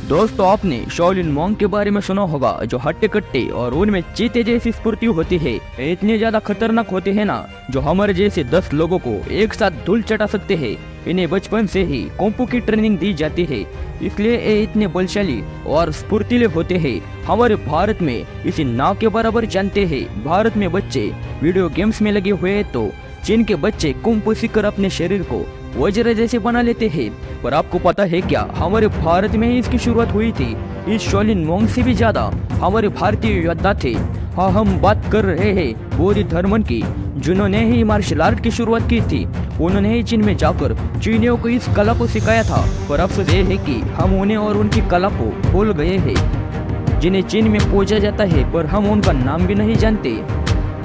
दोस्तों, आपने Shaolin monk के बारे में सुना होगा, जो हट्टे कट्टे और उनमें चीते जैसी स्फूर्ति होती है। इतने ज्यादा खतरनाक होते हैं ना, जो हमारे जैसे 10 लोगों को एक साथ धूल चटा सकते हैं। इन्हें बचपन से ही कुंफू की ट्रेनिंग दी जाती है, इसलिए ये इतने बलशाली और स्फूर्तिले होते हैं। हमारे भारत में इसे ना के बराबर जानते हैं। भारत में बच्चे वीडियो गेम्स में लगे हुए हैं, तो चीन के बच्चे कुंफू सीखकर अपने शरीर को वज्र जैसे बना लेते हैं। पर आपको पता है क्या, हमारे भारत में ही इसकी शुरुआत हुई थी। इस शाओलिन मॉन्क से भी ज्यादा हमारे भारतीय योद्धा थे। हाँ, हम बात कर रहे हैं बौद्ध धर्म की, जिन्होंने ही मार्शल आर्ट की शुरुआत की थी। उन्होंने ही चीन में जाकर चीनियों को इस कला को सिखाया था। पर अफसोस ये है कि हम उन्हें और उनकी कला को भूल गए हैं, जिन्हें चीन में पूजा जाता है, पर हम उनका नाम भी नहीं जानते।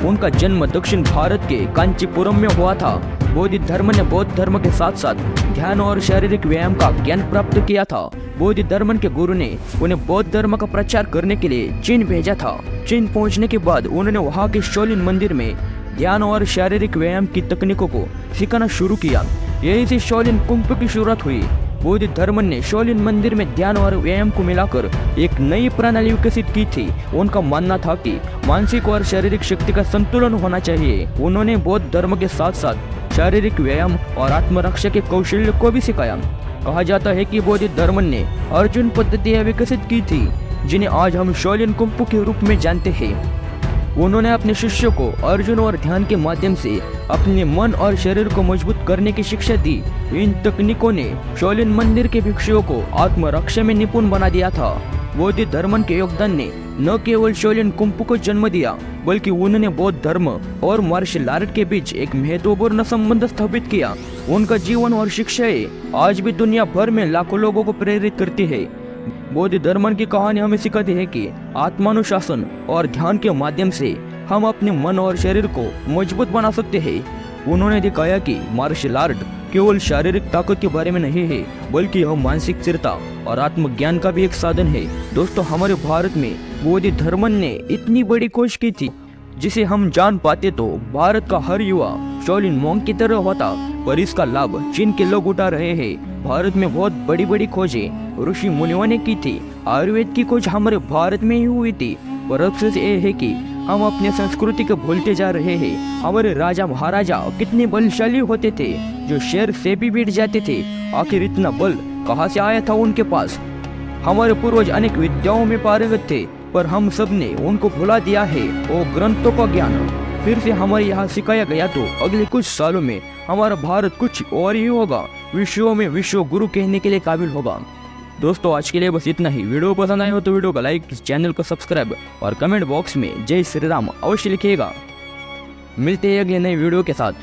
उनका जन्म दक्षिण भारत के कांचीपुरम में हुआ था। बौद्ध धर्म ने बौद्ध धर्म के साथ साथ ध्यान और शारीरिक व्यायाम का ज्ञान प्राप्त किया था। बौद्ध धर्म के गुरु ने उन्हें बौद्ध धर्म का प्रचार करने के लिए चीन भेजा था। चीन पहुंचने के बाद उन्होंने वहां के शाओलिन मंदिर में ध्यान और शारीरिक व्यायाम की तकनीकों को सिखाना शुरू किया। यही से शाओलिन कुंफू की शुरुआत हुई। बौद्ध धर्म ने शाओलिन मंदिर में ध्यान और व्यायाम को मिलाकर एक नई प्रणाली विकसित की थी। उनका मानना था कि मानसिक और शारीरिक शक्ति का संतुलन होना चाहिए। उन्होंने बौद्ध धर्म के साथ साथ शारीरिक व्यायाम और आत्मरक्षा के कौशल को भी सिखाया। कहा जाता है कि बौद्ध धर्म ने अर्जुन पद्धतियां विकसित की थी, जिन्हें आज हम शाओलिन कुंफू के रूप में जानते हैं। उन्होंने अपने शिष्यों को अर्जुन और ध्यान के माध्यम से अपने मन और शरीर को मजबूत करने की शिक्षा दी। इन तकनीकों ने शाओलिन मंदिर के भिक्षुओं को आत्मरक्षा में निपुण बना दिया था। बौद्ध धर्म के योगदान ने न केवल शाओलिन कुंफू को जन्म दिया, बल्कि उन्होंने बौद्ध धर्म और मार्शल आर्ट के बीच एक महत्वपूर्ण संबंध स्थापित किया। उनका जीवन और शिक्षाएं आज भी दुनिया भर में लाखों लोगों को प्रेरित करती है। बौद्ध धर्म की कहानी हमें सिखाती है कि आत्मानुशासन और ध्यान के माध्यम से हम अपने मन और शरीर को मजबूत बना सकते हैं। उन्होंने दिखाया कि मार्शल आर्ट केवल शारीरिक ताकत के बारे में नहीं है, बल्कि यह मानसिक स्थिरता और आत्मज्ञान का भी एक साधन है। दोस्तों, हमारे भारत में बौद्ध धर्म ने इतनी बड़ी खोज की थी, जिसे हम जान पाते तो भारत का हर युवा शाओलिन मॉन्क की तरह होता। पर इसका लाभ चीन के लोग उठा रहे हैं। भारत में बहुत बड़ी बड़ी खोजें ऋषि मुनियों ने की थी। आयुर्वेद की खोज हमारे भारत में ही हुई थी। पर अफसोस ये है कि हम अपने संस्कृति को भूलते जा रहे हैं। हमारे राजा महाराजा कितने बलशाली होते थे, जो शेर से भी बीट जाते थे। आखिर इतना बल कहाँ से आया था उनके पास? हमारे पूर्वज अनेक विद्याओं में पारंगत थे, पर हम सब ने उनको भुला दिया है। वो ग्रंथों का ज्ञान फिर से हमारे यहाँ सिखाया गया तो अगले कुछ सालों में हमारा भारत कुछ और ही होगा। विश्व में विश्व गुरु कहने के लिए काबिल होगा। दोस्तों, आज के लिए बस इतना ही। वीडियो पसंद आए हो तो वीडियो को लाइक, चैनल को सब्सक्राइब और कमेंट बॉक्स में जय श्री राम अवश्य लिखिएगा। मिलते हैं अगले नए वीडियो के साथ।